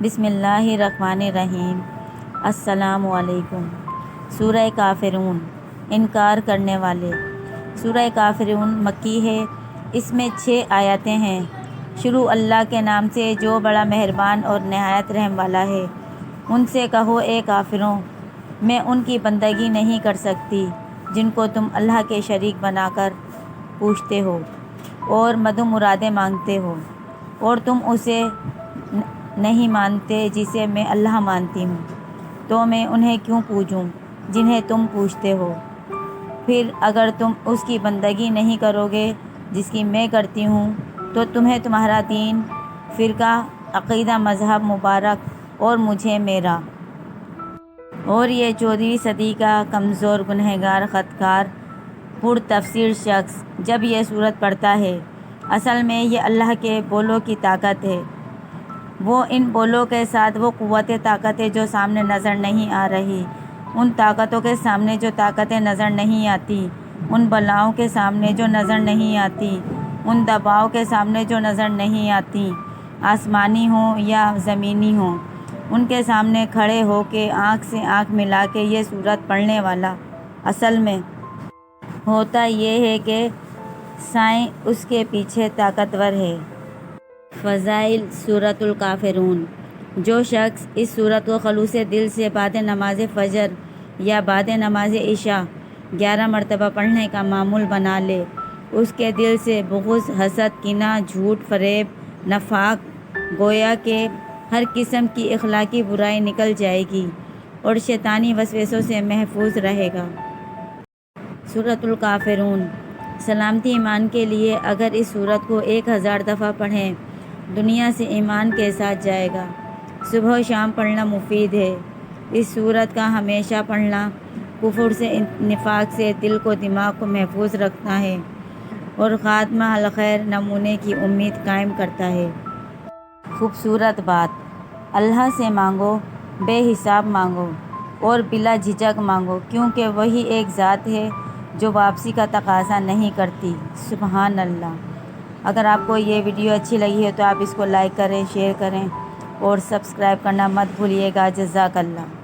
بسم اللہ الرحمن الرحیم۔ السلام علیکم۔ سورہ کافرون، انکار کرنے والے۔ سورہ کافرون مکی ہے۔ اس میں 6 آیتیں ہیں۔ شروع اللہ کے نام سے جو بڑا مہربان اور نہایت رحم والا ہے۔ ان سے کہو اے کافروں، میں ان کی بندگی نہیں کر سکتی جن کو تم اللہ کے شریک بنا کر پوجتے ہو اور مد و مرادیں مانگتے ہو، اور تم اسے نہیں مانتے جسے میں اللہ مانتی ہوں، تو میں انہیں کیوں پوجوں جنہیں تم پوجتے ہو؟ پھر اگر تم اس کی بندگی نہیں کرو گے جس کی میں کرتی ہوں، تو تمہیں تمہارا دین، فرقہ، عقیدہ، مذہب مبارک اور مجھے میرا۔ اور یہ 14ویں صدی کا کمزور، گنہگار، خطکار، پر تفسیر شخص جب یہ سورت پڑھتا ہے، اصل میں یہ اللہ کے بولوں کی طاقت ہے۔ وہ ان بولوں کے ساتھ وہ قوت طاقت ہے جو سامنے نظر نہیں آ رہی، ان طاقتوں کے سامنے جو طاقتیں نظر نہیں آتی، ان بلاؤں کے سامنے جو نظر نہیں آتی، ان دباؤ کے سامنے جو نظر نہیں آتی، آسمانی ہوں یا زمینی ہوں، ان کے سامنے کھڑے ہو کے آنکھ سے آنکھ ملا کے یہ سورت پڑھنے والا اصل میں ہوتا یہ ہے کہ سائیں اس کے پیچھے طاقتور ہے۔ فضائل سورۃ الکافرون۔ جو شخص اس سورت کو خلوص دل سے بعد نماز فجر یا بعد نماز عشاء 11 مرتبہ پڑھنے کا معمول بنا لے، اس کے دل سے بغض، حسد، کینہ، جھوٹ، فریب، نفاق، گویا کہ ہر قسم کی اخلاقی برائی نکل جائے گی اور شیطانی وسوسوں سے محفوظ رہے گا۔ سورۃ الکافرون۔ سلامتی ایمان کے لیے اگر اس سورت کو 1000 دفعہ پڑھیں، دنیا سے ایمان کے ساتھ جائے گا۔ صبح و شام پڑھنا مفید ہے۔ اس سورت کا ہمیشہ پڑھنا کفر سے، نفاق سے دل کو، دماغ کو محفوظ رکھتا ہے اور خاتمہ الخیر نمونے کی امید قائم کرتا ہے۔ خوبصورت بات، اللہ سے مانگو، بے حساب مانگو اور بلا جھجک مانگو، کیونکہ وہی ایک ذات ہے جو واپسی کا تقاضا نہیں کرتی۔ سبحان اللہ۔ اگر آپ کو یہ ویڈیو اچھی لگی ہے تو آپ اس کو لائک کریں، شیئر کریں اور سبسکرائب کرنا مت بھولیے گا۔ جزاک اللہ۔